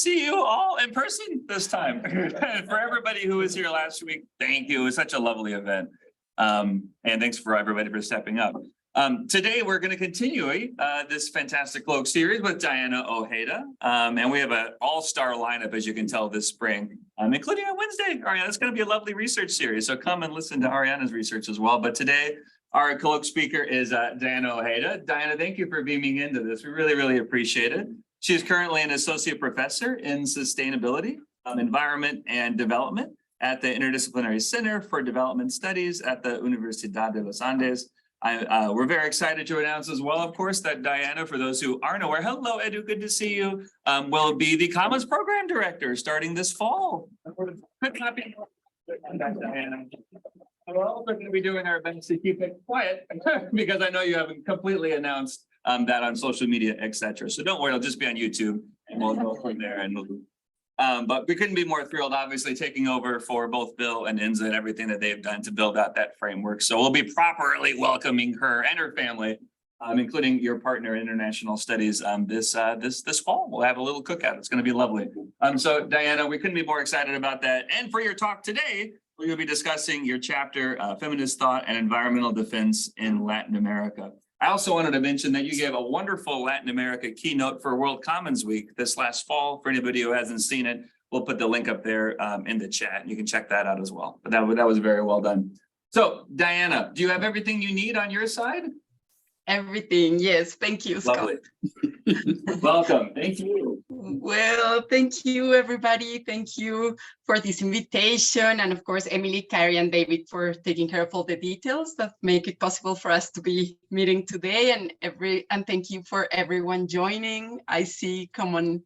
see you all in person this time. And for everybody who was here last week, thank you. It was such a lovely event. And thanks for everybody for stepping up. Today, we're going to continue this fantastic colloquium series with Diana Ojeda. And we have an all-star lineup, as you can tell, this spring, including on Wednesday. Ariana, it's going to be a lovely research series. So come and listen to Ariana's research as well. But today, our colloquium speaker is Diana Ojeda. Diana, thank you for beaming into this. We really, really appreciate it. She is currently an associate professor in sustainability, environment, and development at the Interdisciplinary Center for Development Studies at the Universidad de los Andes. We're very excited to announce as well, of course, that Diana, for those who aren't aware, hello, Edu, good to see you, will be the Commons Program Director starting this fall. Good copy. Diana. We're also going to be doing our best to keep it quiet because I know you haven't completely announced that on social media, etc. So don't worry, it'll just be on YouTube and we'll go from there. But we couldn't be more thrilled, obviously, taking over for both Bill and Inza and everything that they've done to build out that framework. So we'll be properly welcoming her and her family, including your partner in international studies, this fall. We'll have a little cookout. It's going to be lovely. So Diana, we couldn't be more excited about that. And for your talk today, we're going to be discussing your chapter, Feminist Thought and Environmental Defense in Latin America. I also wanted to mention that you gave a wonderful Latin America keynote for World Commons Week this last fall. For anybody who hasn't seen it, we'll put the link up there in the chat. You can check that out as well. But that was very well done. So Diana, do you have everything you need on your side? Everything, yes. Thank you, Lovely. Scott. Welcome. Thank you. Well, thank you, everybody. Thank you for this invitation. And of course, Emily, Carrie, and David for taking care of all the details that make it possible for us to be meeting today. And thank you for everyone joining. I see common,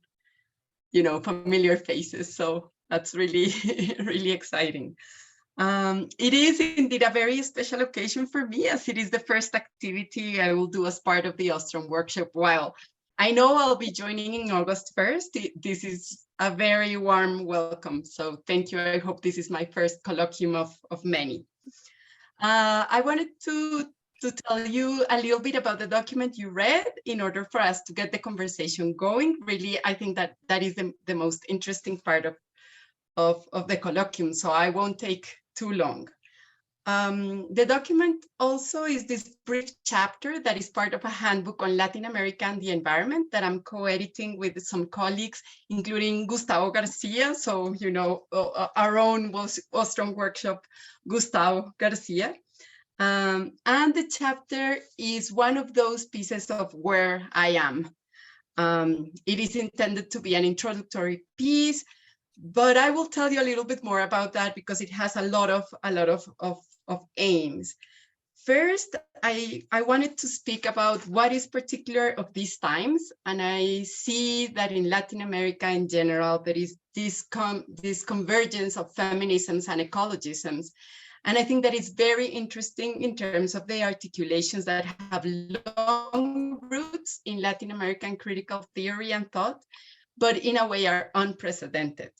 familiar faces. So that's really, really exciting. It is indeed a very special occasion for me, as it is the first activity I will do as part of the Ostrom workshop. While I know I'll be joining in August 1st, this is a very warm welcome. So thank you. I hope this is my first colloquium of many. I wanted to tell you a little bit about the document you read in order for us to get the conversation going. Really, I think that is the most interesting part of the colloquium. So I won't take too long. The document also is this brief chapter that is part of a handbook on Latin America and the environment that I'm co-editing with some colleagues, including Gustavo Garcia. So, our own Ostrom workshop, Gustavo Garcia. And the chapter is one of those pieces of where I am. It is intended to be an introductory piece, but I will tell you a little bit more about that because it has a lot of aims. First, I wanted to speak about what is particular of these times, and I see that in Latin America in general there is this convergence of feminisms and ecologisms, and I think that is very interesting in terms of the articulations that have long roots in Latin American critical theory and thought, but in a way are unprecedented.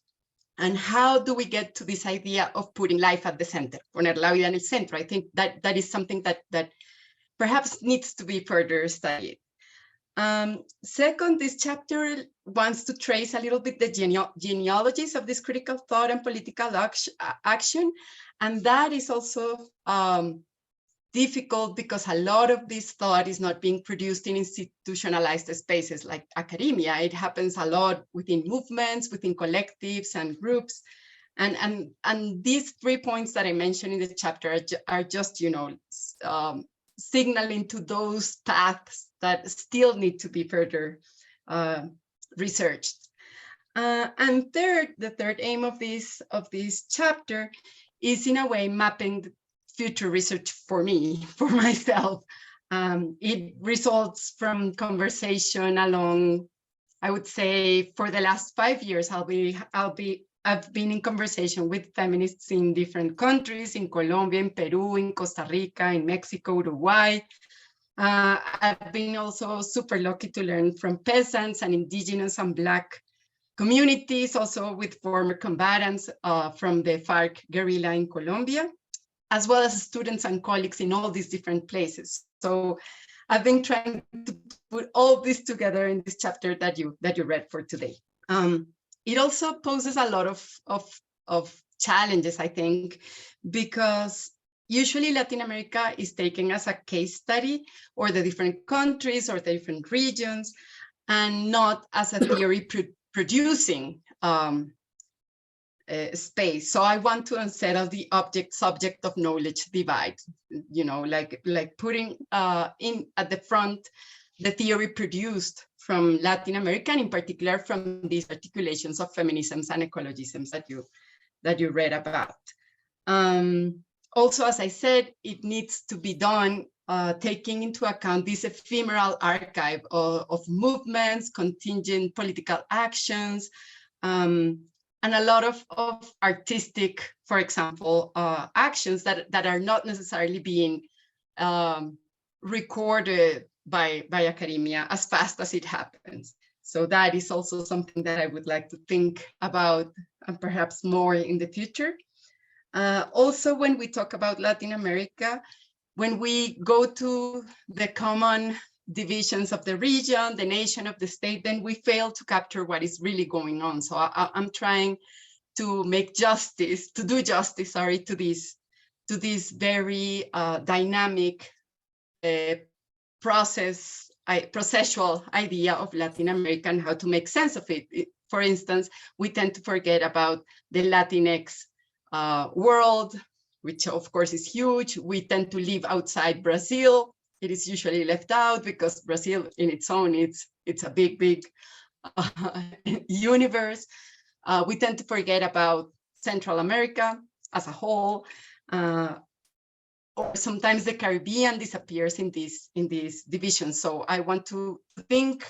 And how do we get to this idea of putting life at the center? Poner la vida en el centro. I think that is something that perhaps needs to be further studied. Second, this chapter wants to trace a little bit the genealogies of this critical thought and political action. And that is also difficult because a lot of this thought is not being produced in institutionalized spaces like academia. It happens a lot within movements, within collectives and groups. And these 3 points that I mentioned in the chapter are just, signaling to those paths that still need to be further researched. And third, the third aim of this chapter is in a way mapping future research for myself. It results from conversation along, I would say, for the last 5 years, I've been in conversation with feminists in different countries, in Colombia, in Peru, in Costa Rica, in Mexico, Uruguay. I've been also super lucky to learn from peasants and indigenous and Black communities, also with former combatants from the FARC guerrilla in Colombia, as well as students and colleagues in all these different places. So I've been trying to put all this together in this chapter that you read for today. it also poses a lot of challenges, I think, because usually Latin America is taken as a case study, or the different countries or the different regions, and not as a theory producing space. So I want to unsettle the object-subject of knowledge divide, like putting in at the front the theory produced from Latin America, and in particular from these articulations of feminisms and ecologisms that you read about. Also, as I said, it needs to be done taking into account this ephemeral archive of movements, contingent political actions, and a lot of artistic, for example, actions that are not necessarily being recorded by academia as fast as it happens. So that is also something that I would like to think about, and perhaps more in the future. Also, when we talk about Latin America, when we go to the common divisions of the region, the nation, of the state, then we fail to capture what is really going on. So I'm trying to make justice, to do justice, sorry, to this very dynamic processual idea of Latin America and how to make sense of it. For instance, we tend to forget about the Latinx world, which of course is huge. We tend to live outside Brazil. It is usually left out because Brazil in its own, it's a big universe. We tend to forget about Central America as a whole, or sometimes the Caribbean disappears in this division. So I want to think,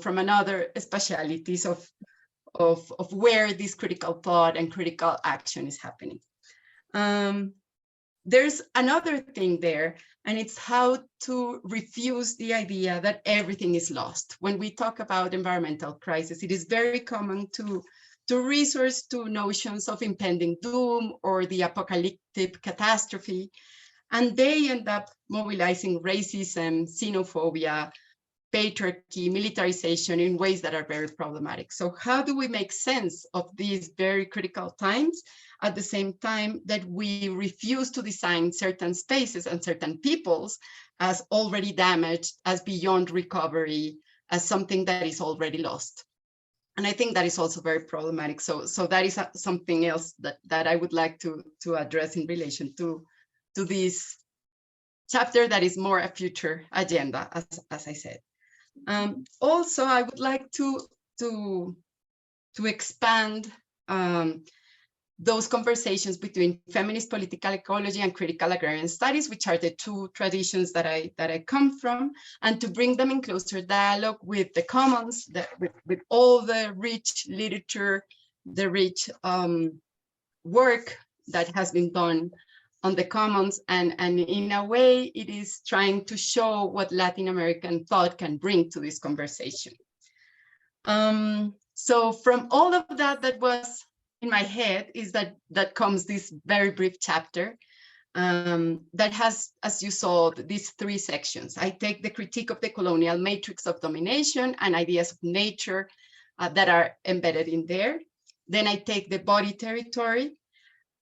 from another specialities of where this critical thought and critical action is happening. There's another thing there, and it's how to refuse the idea that everything is lost. When we talk about environmental crisis, it is very common to resource to notions of impending doom or the apocalyptic catastrophe, and they end up mobilizing racism, xenophobia, patriarchy, militarization in ways that are very problematic. So how do we make sense of these very critical times at the same time that we refuse to design certain spaces and certain peoples as already damaged, as beyond recovery, as something that is already lost? And I think that is also very problematic. So that is something else that I would like to address in relation to this chapter that is more a future agenda, as I said. Also, I would like to expand those conversations between feminist political ecology and critical agrarian studies, which are the two traditions that I come from, and to bring them in closer dialogue with the commons, with all the rich literature, the rich work that has been done on the commons, and in a way it is trying to show what Latin American thought can bring to this conversation. So from all of that was in my head is that comes this very brief chapter that has, as you saw, these three sections. I take the critique of the colonial matrix of domination and ideas of nature that are embedded in there. Then I take the body territory.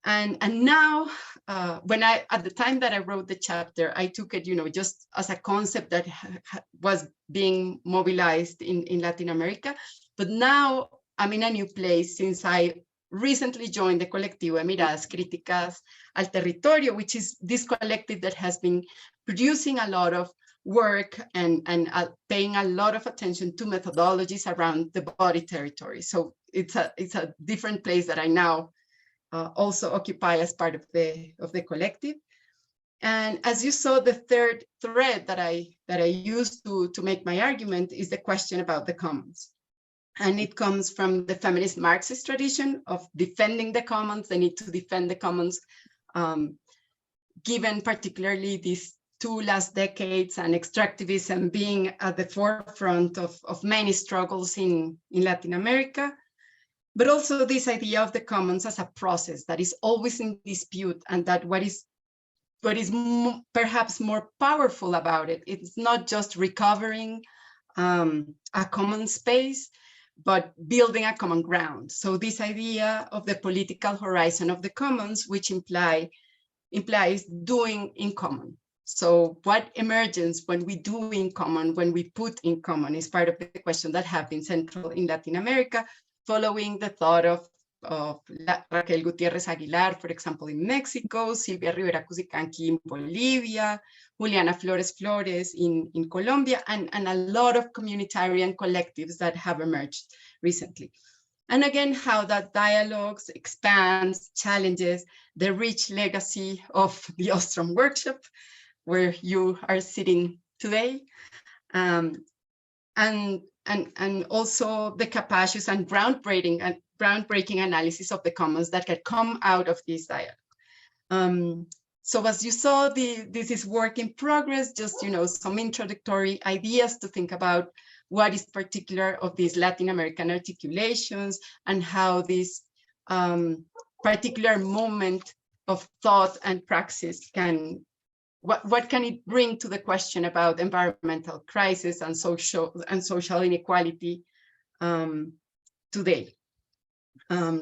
And now, at the time that I wrote the chapter, I took it, just as a concept that was being mobilized in Latin America. But now I'm in a new place since I recently joined the Colloquium Miradas Críticas al Territorio, which is this collective that has been producing a lot of work and paying a lot of attention to methodologies around the body territory. So it's a different place that I now also occupy as part of the collective. And as you saw, the third thread that I used to make my argument is the question about the commons. And it comes from the feminist Marxist tradition of defending the commons. They need to defend the commons, given particularly these two last decades and extractivism being at the forefront of many struggles in Latin America. But also this idea of the commons as a process that is always in dispute, and that what is perhaps more powerful about it, it's not just recovering a common space, but building a common ground. So this idea of the political horizon of the commons, which implies doing in common. So what emerges when we do in common, when we put in common, is part of the question that have been central in Latin America, following the thought of Raquel Gutiérrez Aguilar, for example, in Mexico, Silvia Rivera Cusicanqui in Bolivia, Juliana Flores Flores in Colombia, and a lot of communitarian collectives that have emerged recently. And again, how that dialogues expands, challenges the rich legacy of the Ostrom workshop, where you are sitting today, and also the capacious and groundbreaking analysis of the commons that can come out of this dialogue. So as you saw, this is work in progress, just some introductory ideas to think about what is particular of these Latin American articulations and how this particular moment of thought and praxis what can it bring to the question about environmental crisis and social inequality today.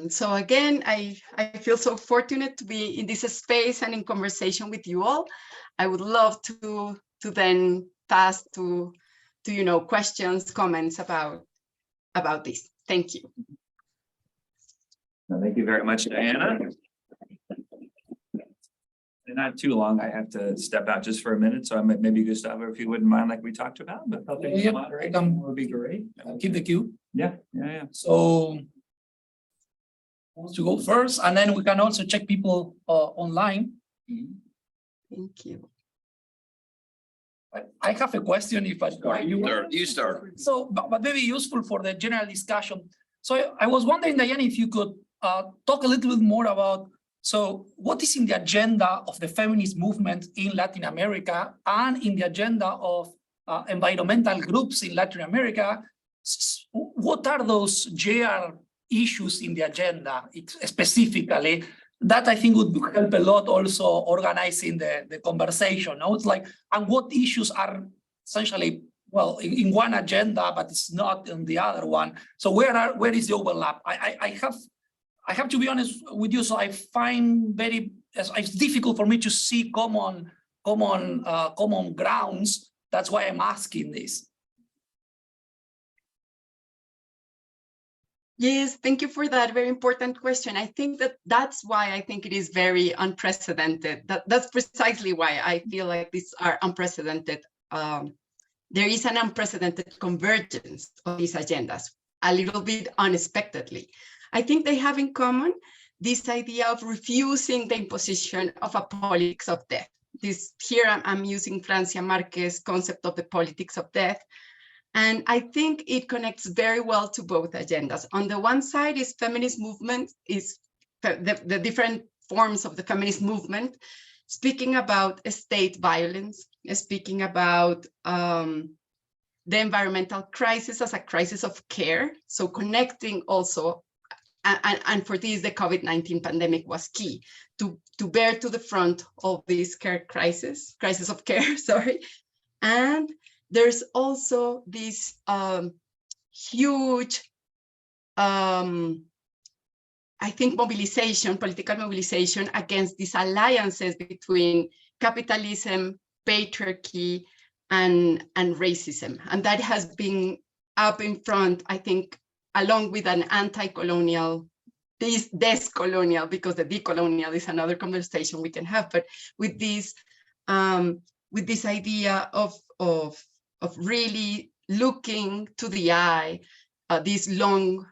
So again, I feel so fortunate to be in this space and in conversation with you all. I would love to then pass to questions, comments about this. Thank you. Thank you very much, Diana. And not too long, I have to step out just for a minute, so maybe Gustavo, if you wouldn't mind, like we talked about, but helping you moderate would be great. Keep the queue. Yeah. So wants to go first, and then we can also check people online. Thank you. I have a question if I start. You start. So, but maybe useful for the general discussion. So I was wondering, Diana, if you could talk a little bit more about, so what is in the agenda of the feminist movement in Latin America and in the agenda of environmental groups in Latin America? What are those GR issues in the agenda specifically? That I think would help a lot also organizing the conversation. No? It's like, and what issues are essentially, well, in one agenda, but it's not in the other one. So where is the overlap? I have to be honest with you. So I find it's difficult for me to see common grounds. That's why I'm asking this. Yes, thank you for that very important question. I think that's why I think it is very unprecedented. That's precisely why I feel like these are unprecedented. There is an unprecedented convergence of these agendas, a little bit unexpectedly. I think they have in common this idea of refusing the imposition of a politics of death. Here I'm using Francia Marquez's concept of the politics of death. And I think it connects very well to both agendas. On the one side is feminist movement, is the different forms of the feminist movement, speaking about state violence, speaking about the environmental crisis as a crisis of care. So connecting also, and for this, the COVID-19 pandemic was key to bear to the front of this care crisis of care, sorry. And there's also this huge, I think, political mobilization against these alliances between capitalism, patriarchy, and racism. And that has been up in front, I think, along with an anti-colonial, decolonial, because the decolonial is another conversation we can have, but with this idea of really looking to the eye this long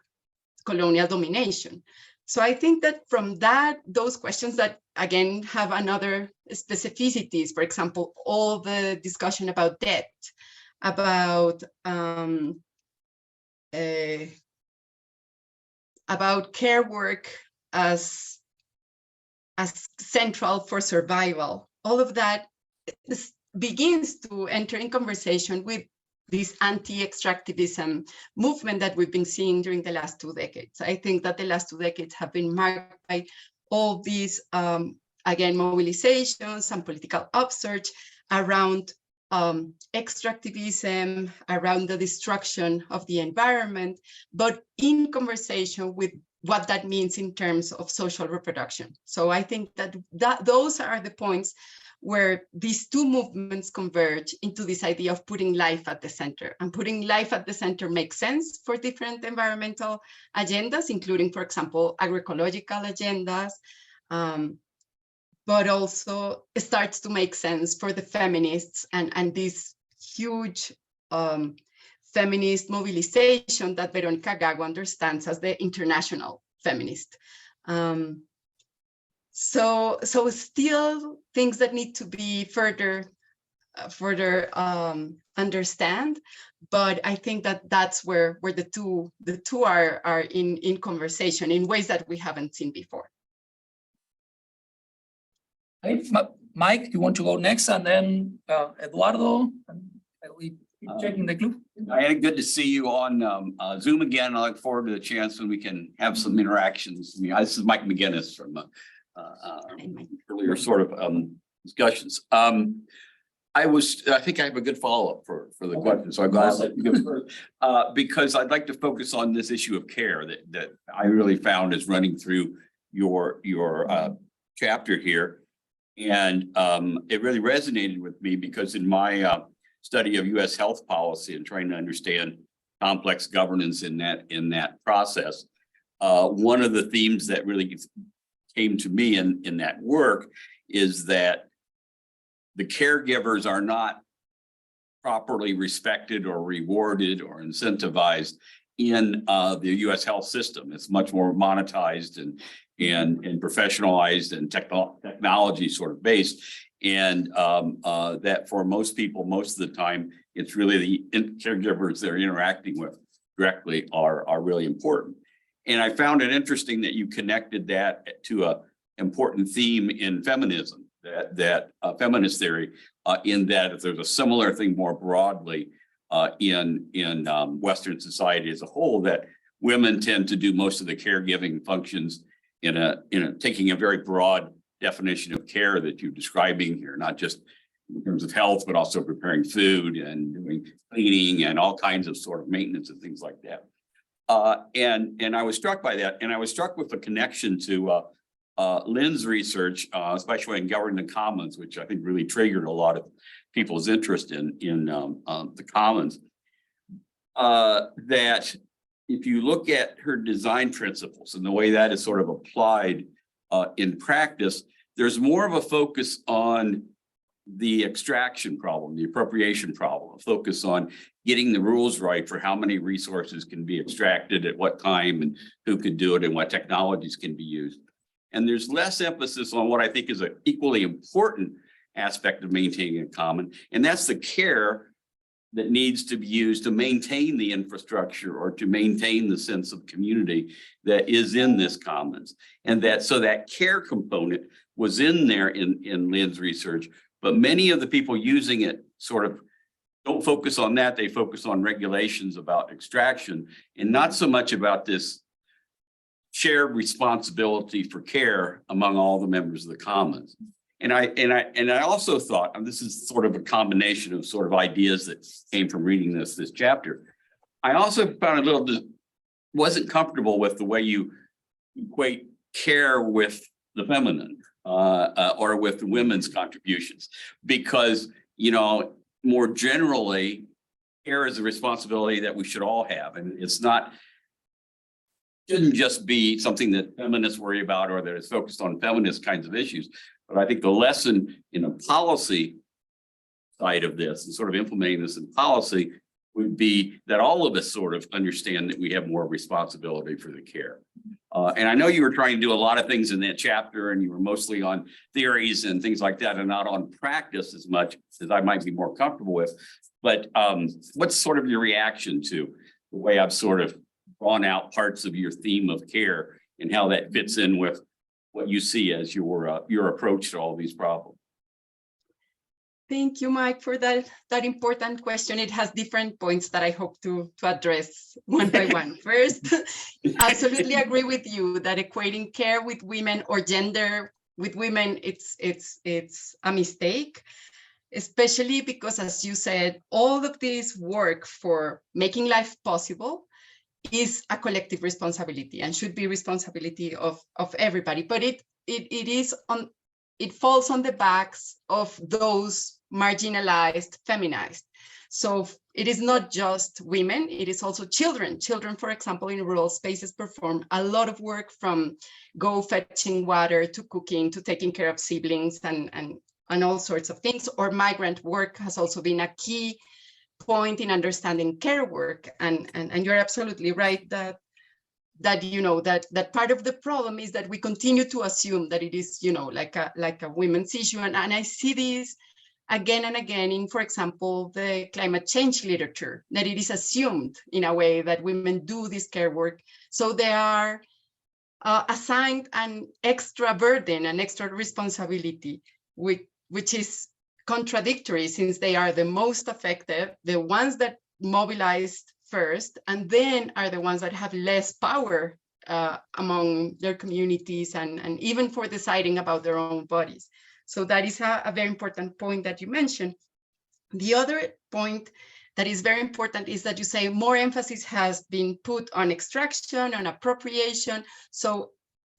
colonial domination. So I think that from those questions that again have another specificities, for example, all the discussion about debt, about care work as central for survival, all of that begins to enter in conversation with this anti-extractivism movement that we've been seeing during the last 2 decades. I think that the last 2 decades have been marked by all these, again, mobilizations and political upsurge around extractivism, around the destruction of the environment, but in conversation with what that means in terms of social reproduction. So I think that those are the points where these two movements converge into this idea of putting life at the center. And putting life at the center makes sense for different environmental agendas, including, for example, agroecological agendas, but also it starts to make sense for the feminists and this huge feminist mobilization that Veronica Gago understands as the international feminist. So still things that need to be further understand, but I think that that's where the two are in conversation in ways that we haven't seen before. Hey, Mike, you want to go next, and then Eduardo, and we keep checking the clue. Diana, good to see you on Zoom again. I look forward to the chance when we can have some interactions. This is Mike McGinnis from earlier sort of discussions. I think I have a good follow-up for the question, so I'm glad that you go first, because I'd like to focus on this issue of care that I really found is running through your chapter here. And it really resonated with me because in my study of U.S. health policy and trying to understand complex governance in that process, one of the themes that really came to me in that work is that the caregivers are not properly respected or rewarded or incentivized in the U.S. health system. It's much more monetized and professionalized and technology sort of based, and that for most people, most of the time, it's really the caregivers they're interacting with directly are really important. And I found it interesting that you connected that to a important theme in feminism, that feminist theory, in that if there's a similar thing more broadly in Western society as a whole, that women tend to do most of the caregiving functions in taking a very broad definition of care that you're describing here, not just in terms of health, but also preparing food and doing cleaning and all kinds of sort of maintenance and things like that. And I was struck by that, and I was struck with the connection to Lynn's research, especially in governing the commons, which I think really triggered a lot of people's interest in the commons. That if you look at her design principles and the way that is sort of applied in practice, there's more of a focus on the extraction problem, the appropriation problem, a focus on getting the rules right for how many resources can be extracted at what time and who could do it and what technologies can be used. And there's less emphasis on what I think is an equally important aspect of maintaining a common, and that's the care that needs to be used to maintain the infrastructure or to maintain the sense of community that is in this commons. And so that care component was in there in Lynn's research, but many of the people using it sort of don't focus on that. They focus on regulations about extraction and not so much about this shared responsibility for care among all the members of the commons. And I also thought, and this is sort of a combination of sort of ideas that came from reading this chapter. I also found wasn't comfortable with the way you equate care with the feminine or with women's contributions, because, more generally, care is a responsibility that we should all have, and shouldn't just be something that feminists worry about or that is focused on feminist kinds of issues. But I think the lesson in a policy side of this and sort of implementing this in policy would be that all of us sort of understand that we have more responsibility for the care. And I know you were trying to do a lot of things in that chapter, and you were mostly on theories and things like that and not on practice as much as I might be more comfortable with. But what's sort of your reaction to the way I've sort of drawn out parts of your theme of care and how that fits in with what you see as your approach to all these problems? Thank you, Mike, for that important question. It has different points that I hope to address one by one. First, absolutely agree with you that equating care with women or gender with women, it's a mistake. especially because, as you said, all of this work for making life possible is a collective responsibility and should be responsibility of everybody. But it falls on the backs of those marginalized, feminized. So it is not just women, it is also children. Children, for example, in rural spaces perform a lot of work, from go fetching water to cooking to taking care of siblings and all sorts of things. Or migrant work has also been a key point in understanding care work. And you're absolutely right that part of the problem is that we continue to assume that it is, like a women's issue. And I see this again and again in, for example, the climate change literature, that it is assumed in a way that women do this care work. So they are assigned an extra burden, an extra responsibility, which is contradictory, since they are the most affected, the ones that mobilized first, and then are the ones that have less power among their communities and even for deciding about their own bodies. So that is a very important point that you mentioned. The other point that is very important is that you say more emphasis has been put on extraction, on appropriation. So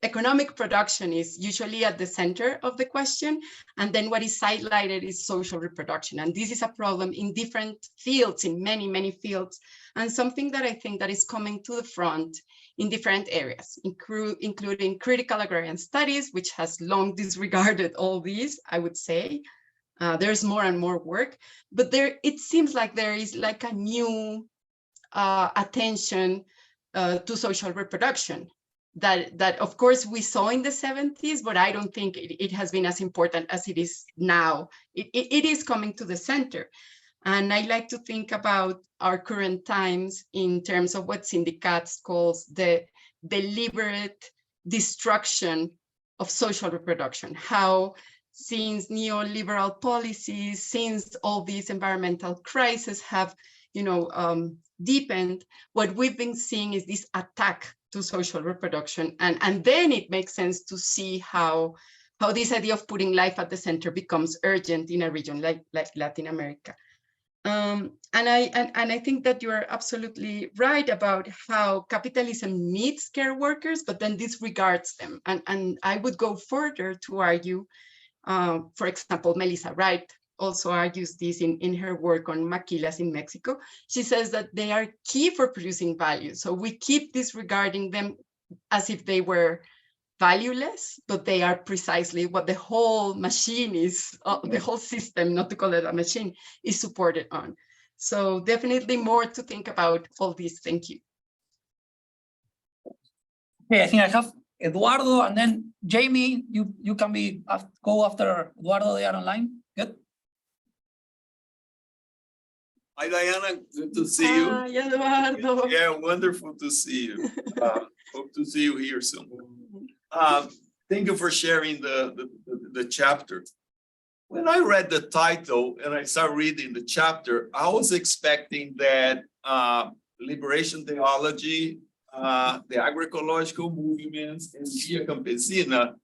economic production is usually at the center of the question. And then what is highlighted is social reproduction. And this is a problem in different fields, in many, many fields, and something that I think that is coming to the front in different areas, including critical agrarian studies, which has long disregarded all these, I would say. There's more and more work, but it seems like there is like a new attention to social reproduction that of course we saw in the 70s, but I don't think it has been as important as it is now. It is coming to the center. And I like to think about our current times in terms of what Syndicates calls the deliberate destruction of social reproduction. How, since neoliberal policies, since all these environmental crises have, deepened, what we've been seeing is this attack to social reproduction. And then it makes sense to see how this idea of putting life at the center becomes urgent in a region like Latin America. And I think that you are absolutely right about how capitalism needs care workers, but then disregards them. And I would go further to argue, for example, Melissa Wright also argues this in her work on maquilas in Mexico. She says that they are key for producing value. So we keep disregarding them as if they were valueless, but they are precisely what the whole machine is, the whole system, not to call it a machine, is supported on. So definitely more to think about all these. Thank you. Okay, I think I have Eduardo, and then Jamie, you can go after Eduardo. They are online. Good. Hi, Diana. Good to see you. Hi, Eduardo. Yeah, wonderful to see you. Hope to see you here soon. Thank you for sharing the chapter. When I read the title and I started reading the chapter, I was expecting that liberation theology, the agroecological movements, and Via Campesina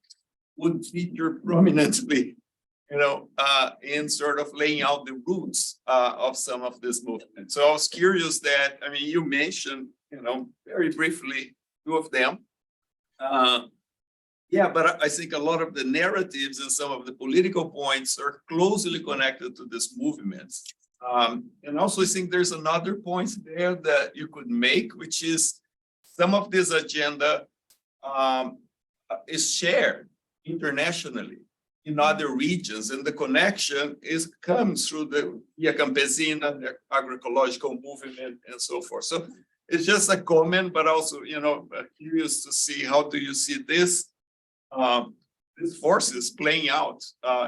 would feature prominently, in sort of laying out the roots of some of this movement. So I was curious that, you mentioned, very briefly, two of them. But I think a lot of the narratives and some of the political points are closely connected to this movement. And also I think there's another point there that you could make, which is some of this agenda is shared internationally in other regions, and the connection comes through the Via Campesina, the agroecological movement, and so forth. So it's just a comment, but also, curious to see how do you see these forces playing out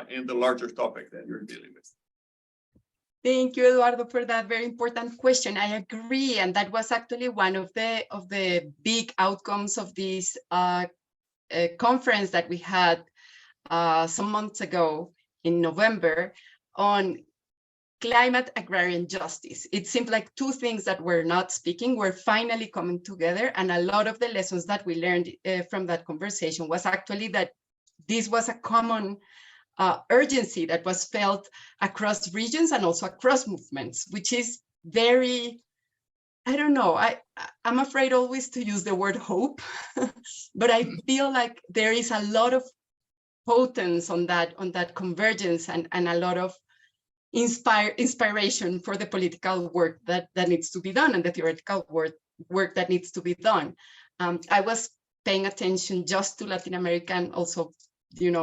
in the larger topic that you're dealing with. Thank you, Eduardo, for that very important question. I agree, and that was actually one of the big outcomes of this conference that we had some months ago in November on climate agrarian justice. It seemed like two things that were not speaking were finally coming together, and a lot of the lessons that we learned from that conversation was actually that this was a common urgency that was felt across regions and also across movements, which is very, I don't know, I'm afraid always to use the word hope, but I feel like there is a lot of potence on that convergence and a lot of inspiration for the political work that needs to be done and the theoretical work that needs to be done. I was paying attention just to Latin America and also,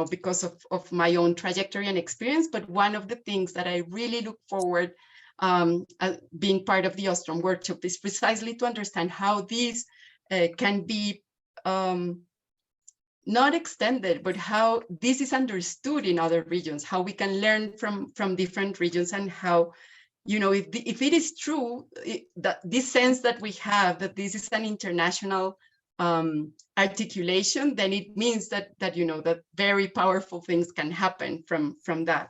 because of my own trajectory and experience. But one of the things that I really look forward being part of the Ostrom workshop is precisely to understand how these can be not extended, but how this is understood in other regions, how we can learn from different regions, and how, if it is true, that this sense that we have that this is an international articulation, then it means that very powerful things can happen from that.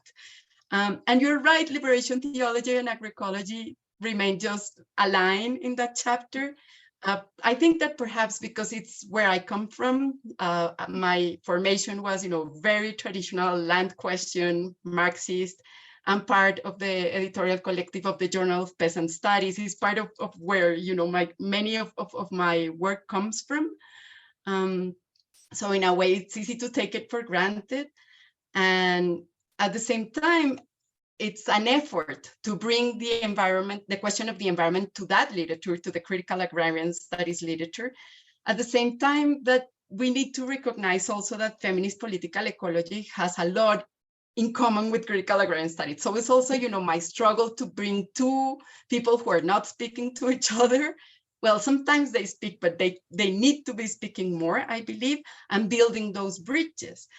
And you're right, liberation theology and agroecology remain just aligned in that chapter. I think that perhaps because it's where I come from, my formation was, very traditional land question, Marxist. I'm part of the editorial collective of the Journal of Peasant Studies. It's part of where, many of my work comes from. So in a way, it's easy to take it for granted. And at the same time, it's an effort to bring the environment, the question of the environment, to that literature, to the critical agrarian studies literature. At the same time, that we need to recognize also that feminist political ecology has a lot in common with critical agrarian studies. So it's also, my struggle to bring two people who are not speaking to each other. Well, sometimes they speak, but they need to be speaking more, I believe, and building those bridges.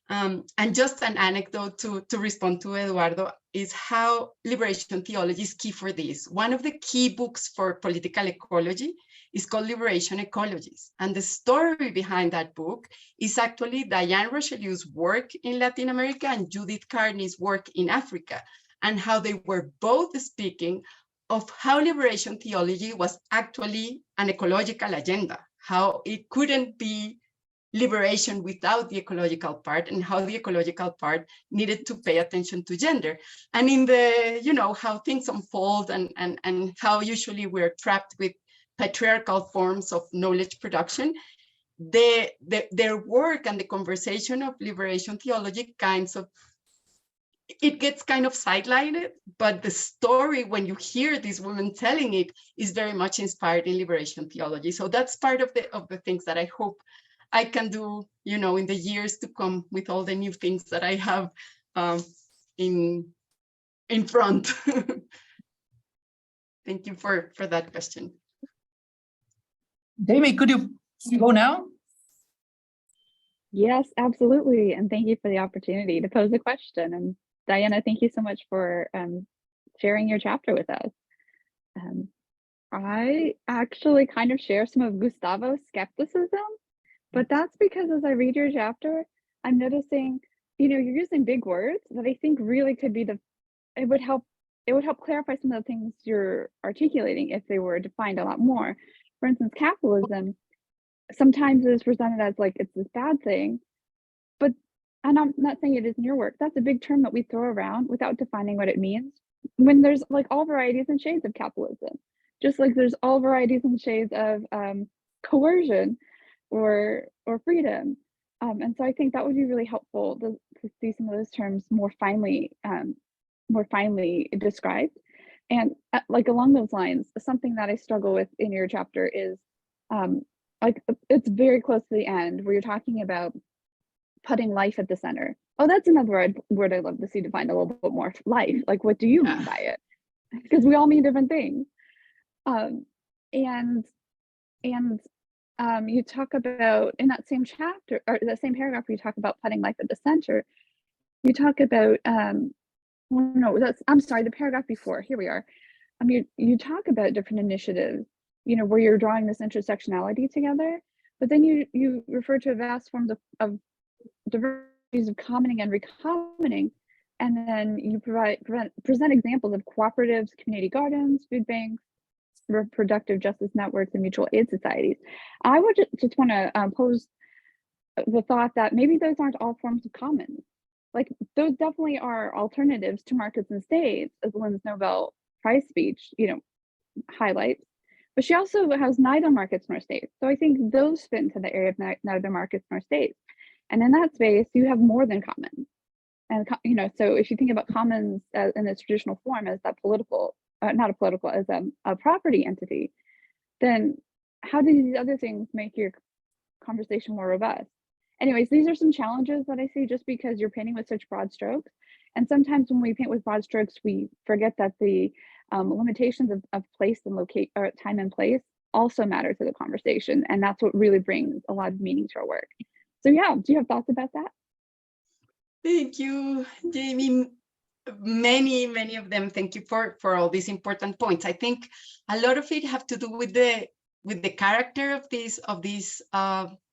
And just an anecdote to respond to Eduardo is how liberation theology is key for this. One of the key books for political ecology is called Liberation Ecologies. And the story behind that book is actually Diane Rochelieu's work in Latin America and Judith Carney's work in Africa, and how they were both speaking of how liberation theology was actually an ecological agenda, how it couldn't be liberation without the ecological part, and how the ecological part needed to pay attention to gender. And in the, how things unfold and how usually we're trapped with patriarchal forms of knowledge production, their work and the conversation of liberation theology it gets kind of sidelined, but the story, when you hear these women telling it, is very much inspired in liberation theology. So that's part of the things that I hope I can do, in the years to come, with all the new things that I have in front. Thank you for that question. Jamie, could you go now? Yes, absolutely. And thank you for the opportunity to pose a question. And Diana, thank you so much for sharing your chapter with us. I actually kind of share some of Gustavo's skepticism, but that's because as I read your chapter, I'm noticing, you're using big words that I think really could be it would help clarify some of the things you're articulating if they were defined a lot more. For instance, capitalism sometimes is presented as like it's this bad thing, and I'm not saying it is in your work, that's a big term that we throw around without defining what it means, when there's like all varieties and shades of capitalism, just like there's all varieties and shades of coercion or freedom. And so I think that would be really helpful to see some of those terms more finely described. And like along those lines, something that I struggle with in your chapter is like it's very close to the end where you're talking about putting life at the center. Oh, that's another word I'd love to see defined a little bit more. Life, like what do you mean by it? Because we all mean different things. You talk about in that same chapter or that same paragraph where you talk about putting life at the center, you talk about the paragraph before, here we are. You talk about different initiatives, where you're drawing this intersectionality together, but then you refer to vast forms of diversities of commenting and recommenting, and then you present examples of cooperatives, community gardens, food banks, reproductive justice networks, and mutual aid societies. I would just want to pose the thought that maybe those aren't all forms of commons. like those definitely are alternatives to markets and states, as Lynn's Nobel Prize speech, highlights. But she also has neither markets nor states. So I think those fit into the area of neither markets nor states. And in that space, you have more than commons. And, so if you think about commons in its traditional form as that political, not a political, as a property entity, then how do these other things make your conversation more robust? Anyways, these are some challenges that I see just because you're painting with such broad strokes. And sometimes when we paint with broad strokes, we forget that the limitations of place and locate or time and place also matter to the conversation. And that's what really brings a lot of meaning to our work. So yeah, do you have thoughts about that? Thank you, Jamie. Many of them. Thank you for all these important points. I think a lot of it have to do with the character of this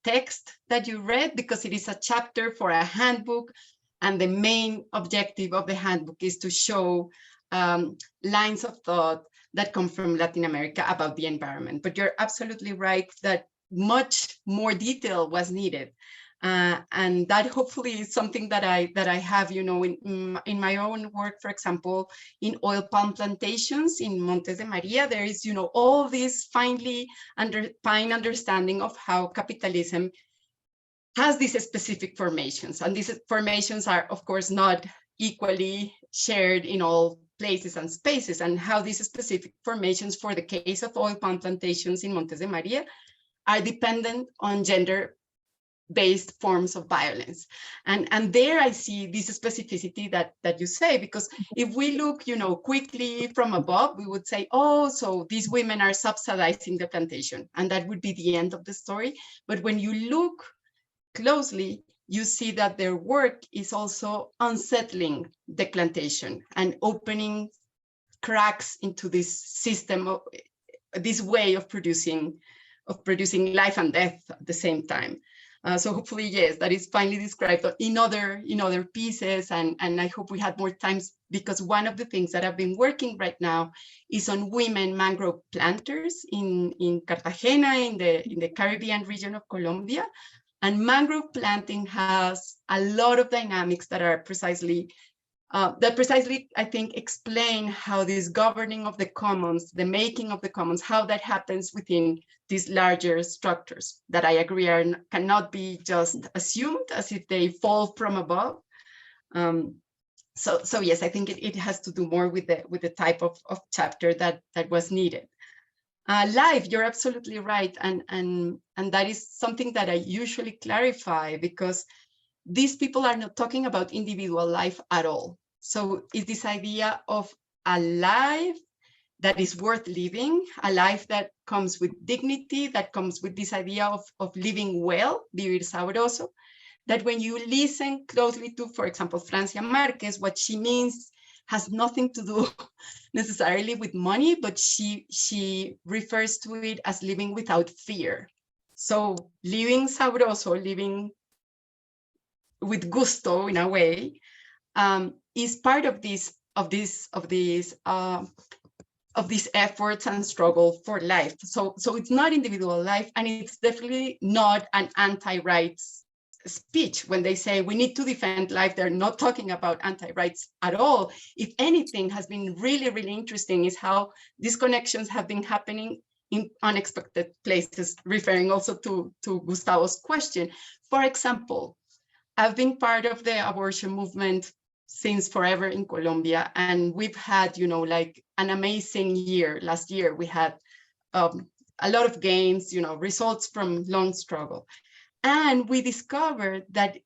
text that you read, because it is a chapter for a handbook, and the main objective of the handbook is to show lines of thought that come from Latin America about the environment. But you're absolutely right that much more detail was needed. And that hopefully is something that I have, in my own work. For example, in oil palm plantations in Montes de Maria, there is, all this fine understanding of how capitalism has these specific formations. And these formations are, of course, not equally shared in all places and spaces, and how these specific formations, for the case of oil palm plantations in Montes de Maria, are dependent on gender-based forms of violence. And there I see this specificity that you say, because if we look, quickly from above, we would say, oh, so these women are subsidizing the plantation, and that would be the end of the story. But when you look closely, you see that their work is also unsettling the plantation and opening cracks into this system of this way of producing life and death at the same time. So hopefully, yes, that is finally described in other pieces, and I hope we had more times, because one of the things that I've been working right now is on women mangrove planters in Cartagena, in the Caribbean region of Colombia. And mangrove planting has a lot of dynamics that are precisely, I think, explain how this governing of the commons, the making of the commons, how that happens within these larger structures that I agree cannot be just assumed as if they fall from above. So yes, I think it has to do more with the type of chapter that was needed. Life, you're absolutely right, and that is something that I usually clarify, because these people are not talking about individual life at all. So it's this idea of a life that is worth living, a life that comes with dignity, that comes with this idea of living well, vivir sabroso, that when you listen closely to, for example, Francia Marquez, what she means has nothing to do necessarily with money, but she refers to it as living without fear. So living sabroso, living with gusto in a way, is part of these efforts and struggle for life. So it's not individual life, and it's definitely not an anti-rights speech. When they say we need to defend life, they're not talking about anti-rights at all. If anything has been really, really interesting is how these connections have been happening in unexpected places, referring also to Gustavo's question. For example, I've been part of the abortion movement since forever in Colombia, and we've had, like an amazing year. Last year, we had a lot of gains, results from long struggle. And we discovered that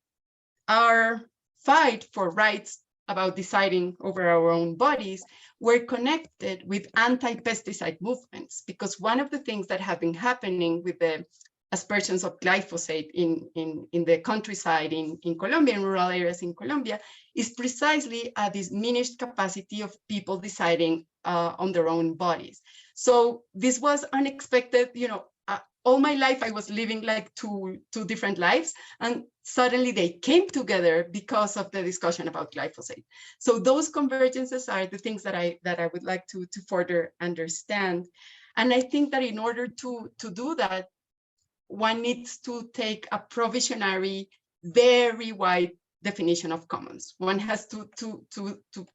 our fight for rights about deciding over our own bodies were connected with anti-pesticide movements, because one of the things that have been happening with the aspersions of glyphosate in the countryside in Colombia, in rural areas in Colombia, is precisely a diminished capacity of people deciding on their own bodies. So this was unexpected. All my life I was living like two different lives, and suddenly they came together because of the discussion about glyphosate. So those convergences are the things that I would like to further understand. And I think that in order to do that, one needs to take a provisionary, very wide definition of commons. One has to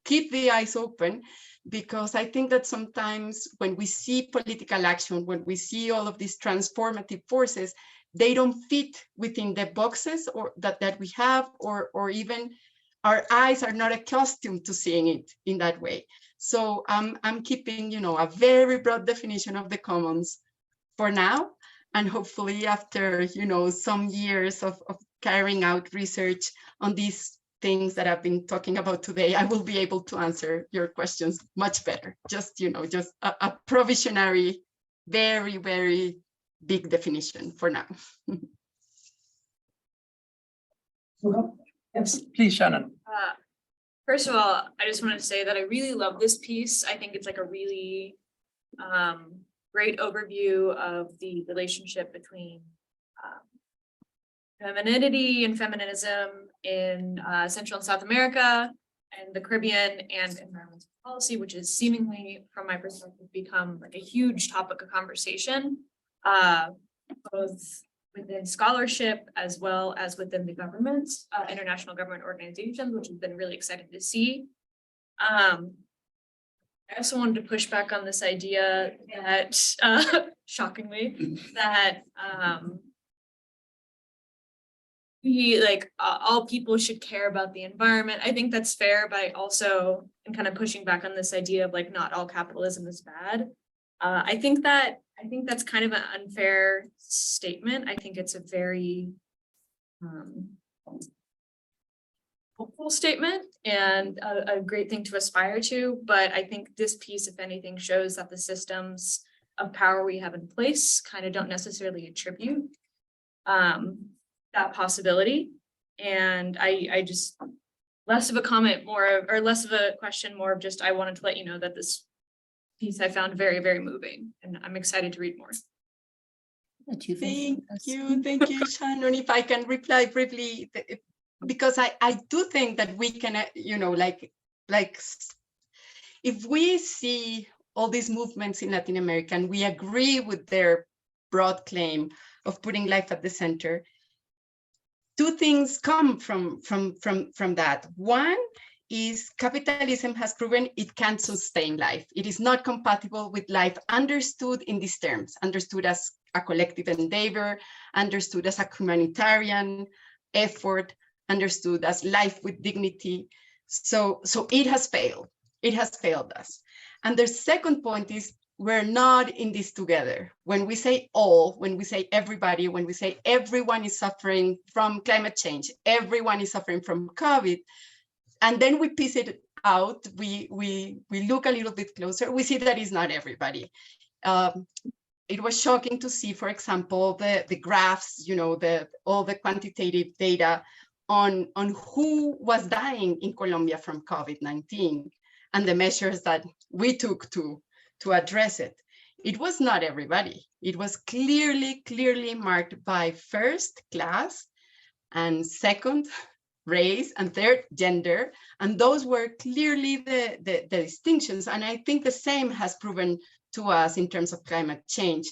keep the eyes open, because I think that sometimes when we see political action, when we see all of these transformative forces, they don't fit within the boxes or that we have, or even our eyes are not accustomed to seeing it in that way. So I'm keeping, you know, a very broad definition of the commons for now, and hopefully after, you know, some years of carrying out research on these things that I've been talking about today, I will be able to answer your questions much better. Just, you know, just a provisionary, very, very big definition for now. Yes, please, Shannon. First of all, I just want to say that I really love this piece. I think it's like a really great overview of the relationship between femininity and feminism in Central and South America and the Caribbean, and environmental policy, which is seemingly, from my perspective, become like a huge topic of conversation, both within scholarship as well as within the government, international government organizations, which has been really exciting to see. I also wanted to push back on this idea that, shockingly, that we like all people should care about the environment. I think that's fair, but I also am kind of pushing back on this idea of like not all capitalism is bad. I think that's kind of an unfair statement. I think it's a very hopeful statement and a great thing to aspire to. But I think this piece, if anything, shows that the systems of power we have in place kind of don't necessarily attribute that possibility. And I just, less of a comment, or less of a question, more of just, I wanted to let you know that this piece I found very, very moving, and I'm excited to read more. Thank you, Shannon. If I can reply briefly, because I do think that we can, you know, like if we see all these movements in Latin America and we agree with their broad claim of putting life at the center, two things come from that. One is capitalism has proven it can't sustain life. It is not compatible with life understood in these terms, understood as a collective endeavor, understood as a humanitarian effort, understood as life with dignity. So it has failed. It has failed us. And the second point is we're not in this together. When we say all, when we say everybody, when we say everyone is suffering from climate change, everyone is suffering from COVID, and then we piece it out, we look a little bit closer, we see that it's not everybody. It was shocking to see, for example, the graphs, you know, all the quantitative data on who was dying in Colombia from COVID-19 and the measures that we took to address it. It was not everybody. It was clearly marked by first, class, and second, race, and third, gender. And those were clearly the distinctions. And I think the same has proven to us in terms of climate change.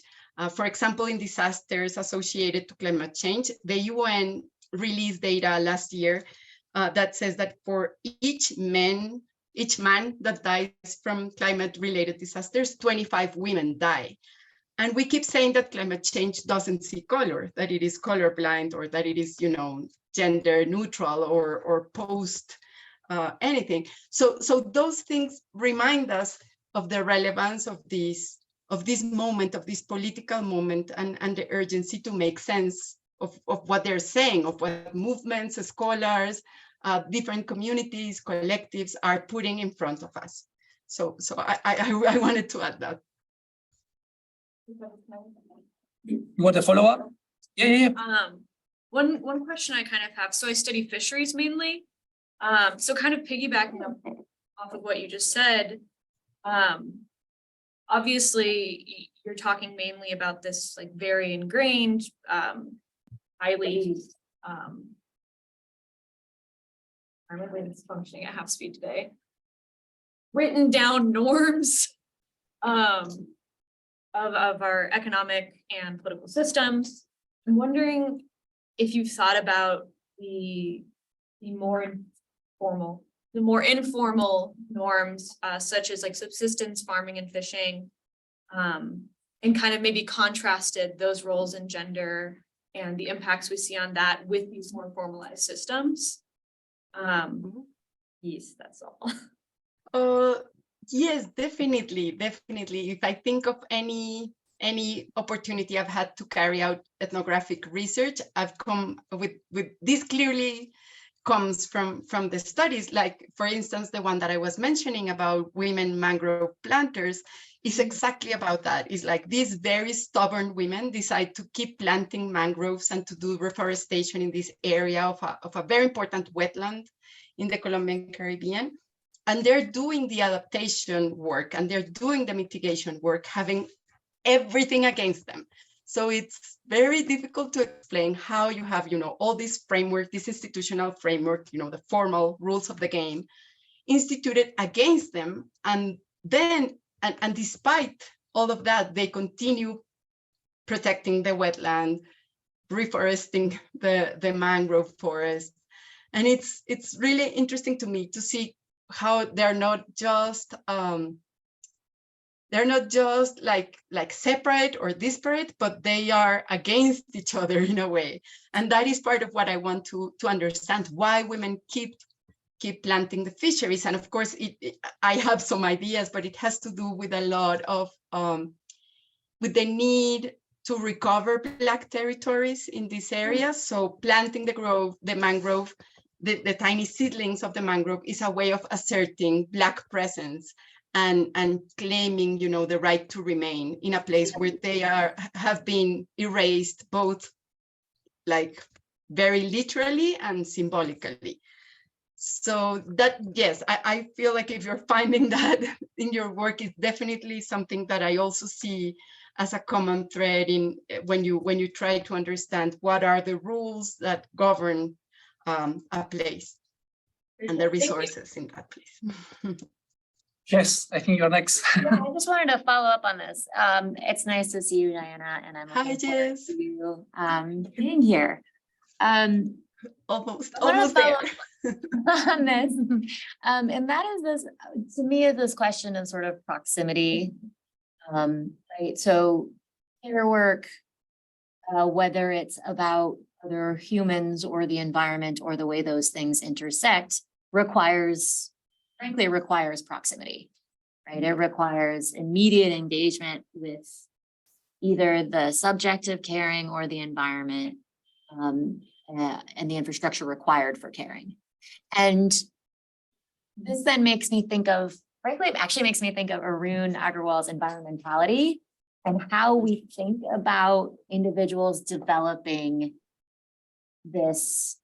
For example, in disasters associated to climate change, the UN released data last year that says that for each man that dies from climate-related disasters, 25 women die. And we keep saying that climate change doesn't see color, that it is colorblind, or that it is, you know, gender neutral or post anything. So those things remind us of the relevance of this moment, of this political moment, and the urgency to make sense of what they're saying, of what movements, scholars, different communities, collectives are putting in front of us. So I wanted to add that. You want to follow up? Yeah. One question I kind of have, so I study fisheries mainly. So kind of piggybacking off of what you just said, obviously you're talking mainly about this like very ingrained, highly, my brain is functioning at half speed today, written down norms of our economic and political systems. I'm wondering if you've thought about the the more informal norms, such as like subsistence farming and fishing, and kind of maybe contrasted those roles in gender and the impacts we see on that with these more formalized systems. Yes, that's all. Yes, definitely. If I think of any opportunity I've had to carry out ethnographic research, I've come with this clearly comes from the studies, like for instance, the one that I was mentioning about women mangrove planters is exactly about that. It's like these very stubborn women decide to keep planting mangroves and to do reforestation in this area of a very important wetland in the Colombian Caribbean. And they're doing the adaptation work and they're doing the mitigation work, having everything against them. So it's very difficult to explain how you have, all this framework, this institutional framework, the formal rules of the game instituted against them. And then, and despite all of that, they continue protecting the wetland, reforesting the mangrove forest. And it's really interesting to me to see how they're not just like separate or disparate, but they are against each other in a way. And that is part of what I want to understand, why women keep planting the fisheries. And of course, I have some ideas, but it has to do with a lot of with the need to recover Black territories in these areas. So planting the mangrove, the tiny seedlings of the mangrove is a way of asserting Black presence and claiming, the right to remain in a place where they have been erased, both like very literally and symbolically. So that, yes, I feel like if you're finding that in your work, it's definitely something that I also see as a common thread in when you try to understand what are the rules that govern a place and the resources in that place. Yes, I think you're next. Yeah, I just wanted to follow up on this. It's nice to see you, Diana, and I'm Hi, looking forward Jess. to you being here. Almost I wanna there. on this, and that is this, to me, is this question of sort of proximity, right? So care work, whether it's about other humans or the environment or the way those things intersect, frankly, requires proximity, right? It requires immediate engagement with either the subject of caring or the environment, and the infrastructure required for caring. And this then makes me think of, frankly, it actually makes me think of Arun Agarwal's environmentality and how we think about individuals developing this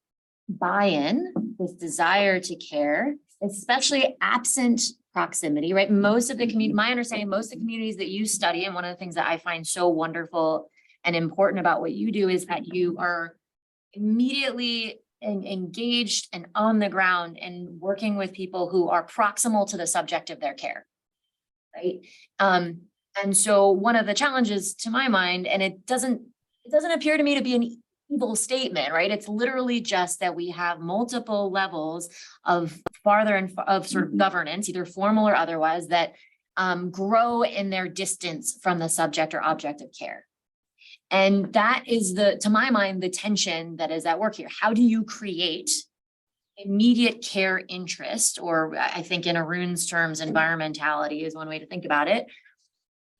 buy-in, this desire to care, especially absent proximity, right? Most of the community, my understanding, most of the communities that you study, and one of the things that I find so wonderful and important about what you do is that you are immediately engaged and on the ground and working with people who are proximal to the subject of their care, right? And so one of the challenges to my mind, and it doesn't appear to me to be an evil statement, right? It's literally just that we have multiple levels of sort of governance, either formal or otherwise, that grow in their distance from the subject or object of care. And that is to my mind, the tension that is at work here. How do you create immediate care interest, or I think in Arun's terms, environmentality is one way to think about it,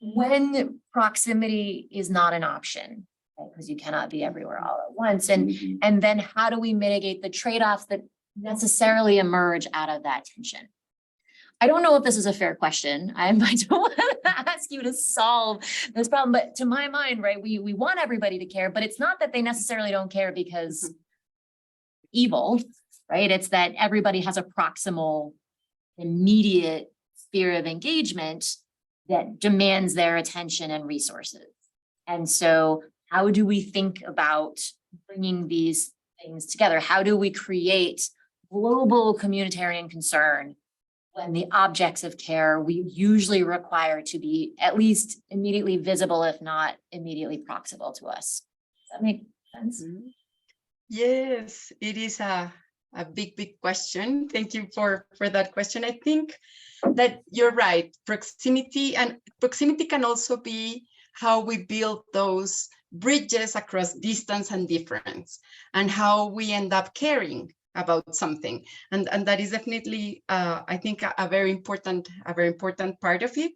when proximity is not an option, right? Because you cannot be everywhere all at once. And then how do we mitigate the trade-offs that necessarily emerge out of that tension? I don't know if this is a fair question. I don't want to ask you to solve this problem, but to my mind, right, we want everybody to care, but it's not that they necessarily don't care because evil, right? It's that everybody has a proximal, immediate sphere of engagement that demands their attention and resources. And so how do we think about bringing these things together? How do we create global communitarian concern when the objects of care we usually require to be at least immediately visible, if not immediately proximal to us? Does that make sense? Yes, it is big question. Thank you for that question. I think that you're right. Proximity can also be how we build those bridges across distance and difference, and how we end up caring about something. And that is definitely, I think, a very important part of it.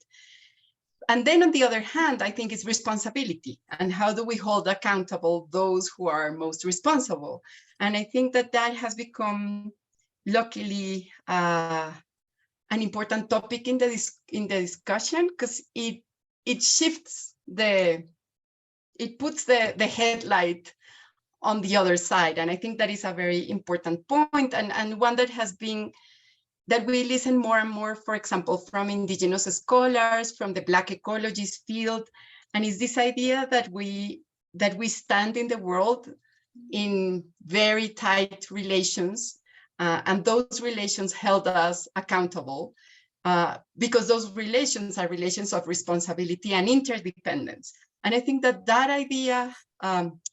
And then on the other hand, I think it's responsibility, and how do we hold accountable those who are most responsible? And I think that has become, luckily, an important topic in the discussion, because it shifts it puts the headlight on the other side. And I think that is a very important point, and one that we listen more and more, for example, from indigenous scholars, from the Black ecologist field, and it's this idea that we stand in the world in very tight relations, and those relations held us accountable, because those relations are relations of responsibility and interdependence. And I think that idea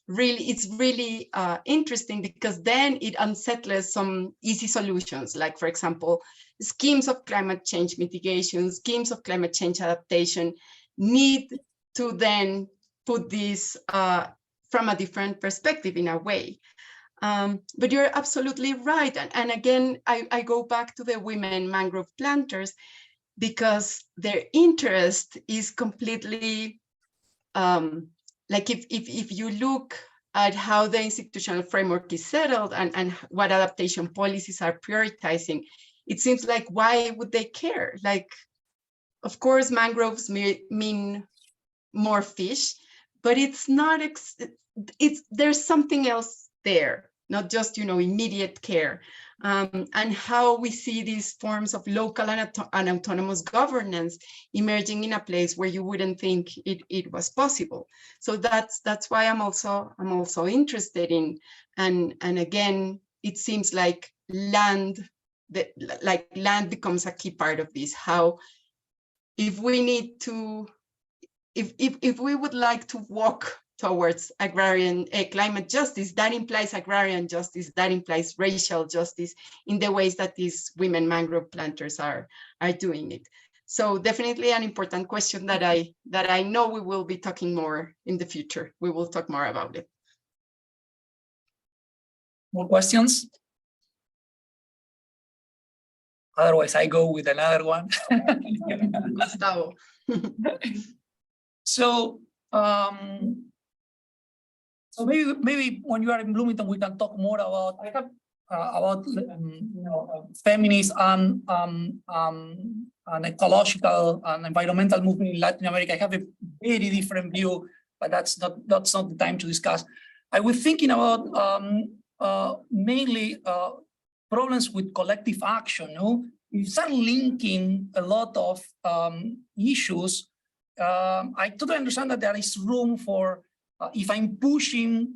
it's really interesting, because then it unsettles some easy solutions, like, for example, schemes of climate change mitigation, schemes of climate change adaptation need to then put this from a different perspective in a way. But you're absolutely right. And again, I go back to the women mangrove planters, because their interest is completely, like if you look at how the institutional framework is settled and what adaptation policies are prioritizing, it seems like, why would they care? Like, of course, mangroves mean more fish, but it's not, there's something else there, not just, immediate care. And how we see these forms of local and autonomous governance emerging in a place where you wouldn't think it was possible. So that's why I'm also interested in, and again, it seems like land becomes a key part of this. How, if we would like to walk towards agrarian climate justice, that implies agrarian justice, that implies racial justice in the ways that these women mangrove planters are doing it. So definitely an important question that I know we will be talking more in the future. We will talk more about it. More questions? Otherwise, I go with another one. Gustavo. So maybe when you are in Bloomington, we can talk more about feminist and ecological and environmental movement in Latin America. I have a very different view, but that's not the time to discuss. I was thinking about mainly problems with collective action. You start linking a lot of issues. I totally understand that there is room for, if I'm pushing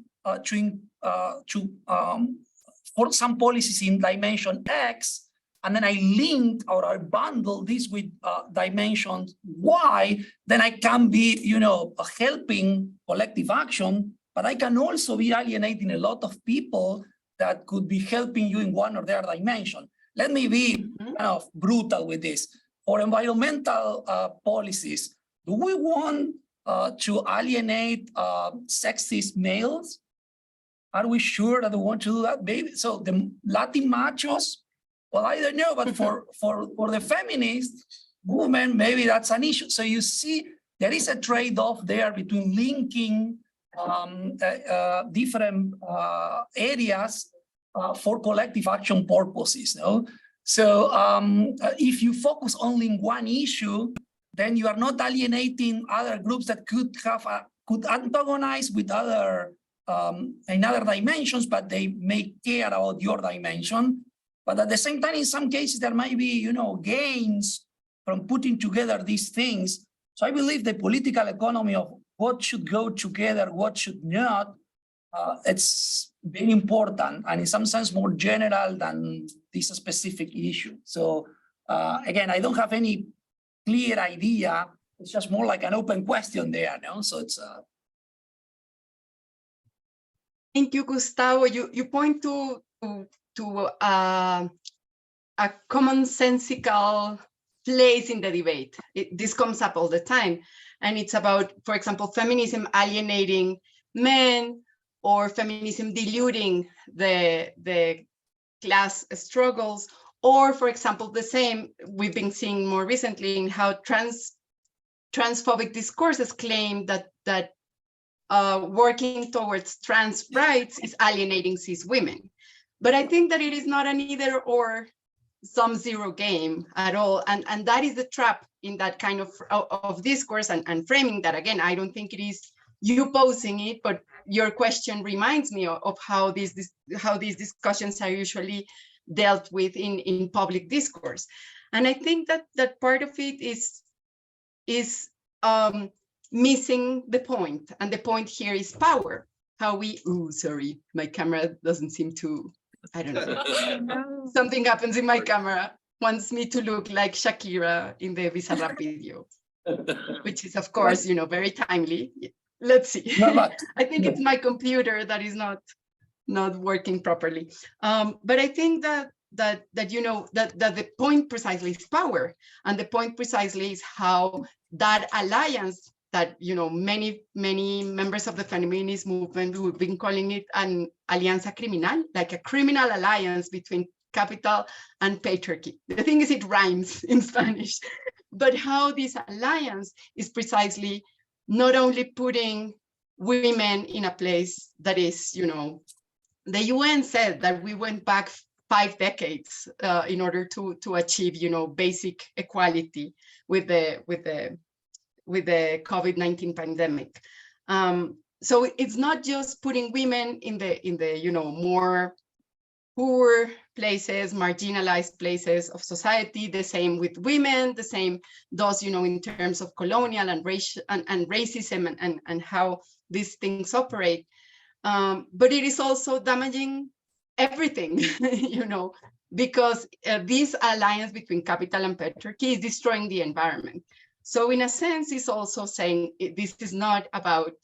for some policies in dimension X, and then I link or I bundle this with dimension Y, then I can be, helping collective action, but I can also be alienating a lot of people that could be helping you in one or the other dimension. Let me be kind of brutal with this. For environmental policies, do we want to alienate sexist males? Are we sure that we want to do that? Maybe so. The Latin machos, well, I don't know, but for the feminist movement, maybe that's an issue. So you see, there is a trade-off there between linking different areas for collective action purposes. So if you focus only on one issue, then you are not alienating other groups that could antagonize with other in other dimensions, but they may care about your dimension. But at the same time, in some cases, there might be, gains from putting together these things. So I believe the political economy of what should go together, what should not, it's very important, and in some sense more general than this specific issue. So again, I don't have any clear idea. It's just more like an open question there, So it's Thank you, Gustavo. You point to a commonsensical place in the debate. This comes up all the time. And it's about, for example, feminism alienating men, or feminism diluting the class struggles, or, for example, the same we've been seeing more recently in how transphobic discourses claim that working towards trans rights is alienating cis women. But I think that it is not an either or sum zero game at all. And that is the trap in that kind of discourse and framing that, again, I don't think it is you posing it, but your question reminds me of how these discussions are usually dealt with in public discourse. And I think that part of it is missing the point. And the point here is power. How we, sorry, my camera doesn't seem to, I don't know. Something happens in my camera, wants me to look like Shakira in the Bizarrap video, which is, of course, very timely. Let's see. I think it's my computer that is not working properly. But I think that the point precisely is power, and the point precisely is how that alliance that many members of the feminist movement who've been calling it an alianza criminal, like a criminal alliance between capital and patriarchy. The thing is, it rhymes in Spanish, but how this alliance is precisely not only putting women in a place that is, the UN said that we went back 5 decades in order to achieve, basic equality with the COVID-19 pandemic. So it's not just putting women in the more poor places, marginalized places of society, the same with women, the same does, in terms of colonial and racism and how these things operate. But it is also damaging everything, because this alliance between capital and patriarchy is destroying the environment. So in a sense, it's also saying this is not about,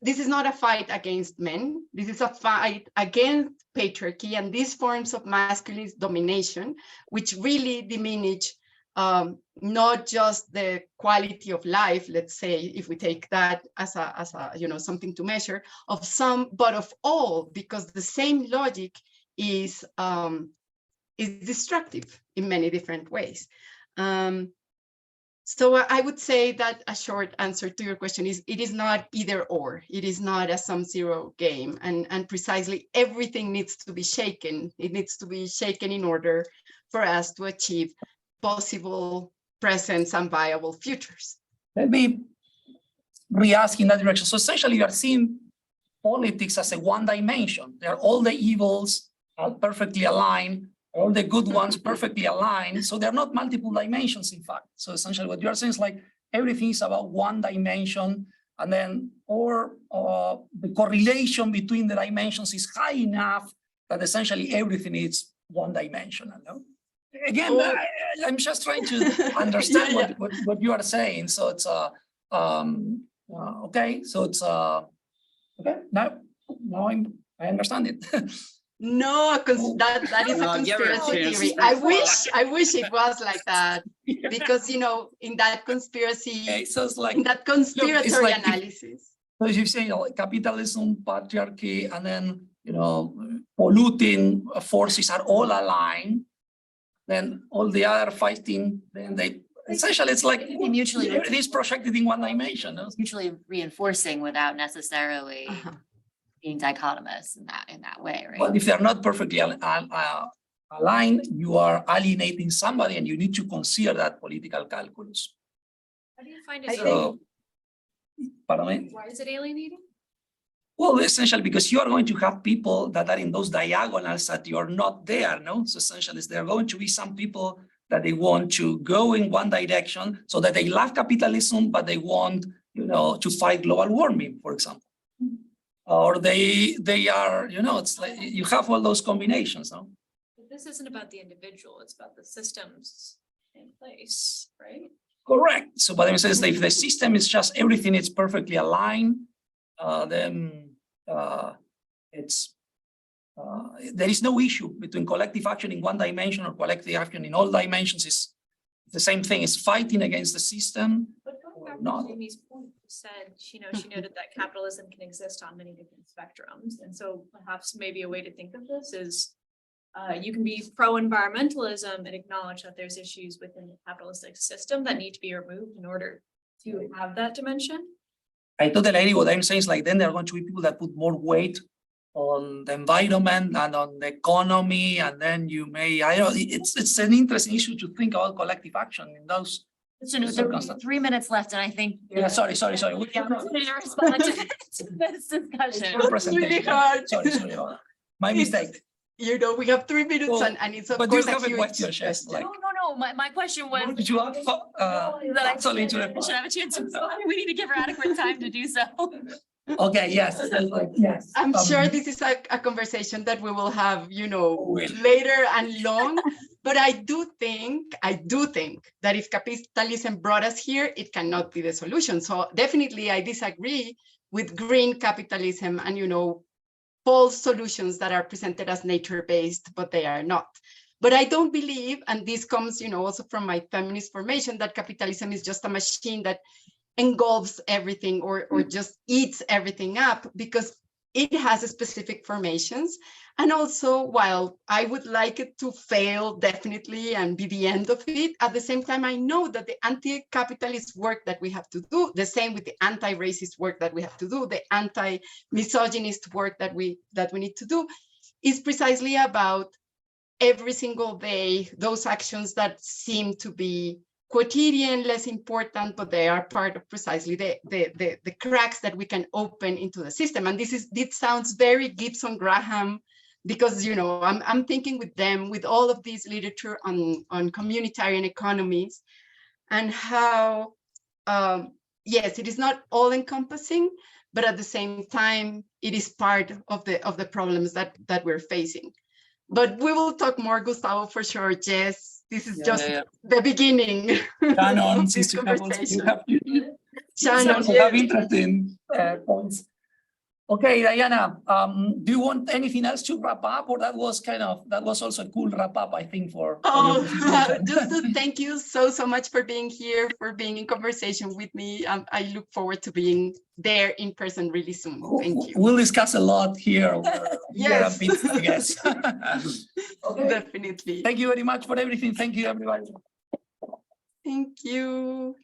this is not a fight against men. This is a fight against patriarchy and these forms of masculine domination, which really diminish not just the quality of life, let's say, if we take that as a something to measure, of some, but of all, because the same logic is destructive in many different ways. So I would say that a short answer to your question is it is not either or. It is not a sum zero game, and precisely everything needs to be shaken. It needs to be shaken in order for us to achieve possible presents and viable futures. Let me re-ask in that direction. So essentially, you are seeing politics as a one dimension. They're all the evils are perfectly aligned, all the good ones perfectly aligned. So they're not multiple dimensions, in fact. So essentially what you are saying is like everything is about one dimension, and then the correlation between the dimensions is high enough that essentially everything is one dimensional. No? Again, I'm just trying to understand what you are saying. So it's okay. So it's okay. Now I understand it. No, that is a conspiracy theory. I wish it was like that, because in that conspiracy, Okay, so it's like in that conspiratory analysis. So you say capitalism, patriarchy, and then polluting forces are all aligned. Then all the other fighting, then they essentially it's like mutually it is projected in one dimension. No? Mutually reinforcing without necessarily being dichotomous in that way, right? But if they're not perfectly aligned, you are alienating somebody, and you need to consider that political calculus. How do you find it? So, pardon me? Why is it alienating? Well, essentially because you are going to have people that are in those diagonals that you're not there, no? So essentially there are going to be some people that they want to go in one direction, so that they love capitalism, but they want, to fight global warming, for example. Or they are, it's like you have all those combinations, no? But this isn't about the individual, it's about the systems in place, right? Correct. So what I'm saying is that if the system is just everything is perfectly aligned, then it's there is no issue between collective action in one dimension or collective action in all dimensions. Is the same thing. Is fighting against the system. But going back Not. to Jamie's point, she said, she noted that capitalism can exist on many different spectrums. And so perhaps maybe a way to think of this is you can be pro-environmentalism and acknowledge that there's issues within the capitalistic system that need to be removed in order to have that dimension. I totally agree. What I'm saying is like then there are going to be people that put more weight on the environment and on the economy, and then you may, I don't know, it's an interesting issue to think about collective action in those. So there are 3 minutes left, and I think. Yeah, sorry. We have to respond to this discussion. Full presentation. really hard. Sorry about that. My mistake. We have 3 minutes Well, and it's of But you course have a huge question, Jess, like. No, my question was. Did you ask? That I Actually, to the should have a chance to respond. We need to give her adequate time to do so. Okay, yes, yes. I'm sure this is a conversation that we will have, Will. later and long. But I do think that if capitalism brought us here, it cannot be the solution. So definitely I disagree with green capitalism and, false solutions that are presented as nature-based, but they are not. But I don't believe, and this comes, also from my feminist formation, that capitalism is just a machine that engulfs everything or just eats everything up, because it has specific formations. And also, while I would like it to fail definitely and be the end of it, at the same time, I know that the anti-capitalist work that we have to do, the same with the anti-racist work that we have to do, the anti-misogynist work that we need to do, is precisely about every single day, those actions that seem to be quotidian, less important, but they are part of precisely the cracks that we can open into the system. And this sounds very Gibson Graham, because I'm thinking with them, with all of this literature on communitarian economies, and how yes, it is not all encompassing, but at the same time, it is part of the problems that we're facing. But we will talk more, Gustavo, for sure. Jess, this is just the beginning. Shannon, of since this you have Shannon, interesting points. Okay, Diana, do you want anything else to wrap up, or that was also a cool wrap up, I think, for your presentation? Just to thank you so much for being here, for being in conversation with me. I look forward to being there in person really soon. Thank you. We'll discuss a lot here. Yes. I guess. Okay. Definitely. Thank you very much for everything. Thank you, everybody. Thank you.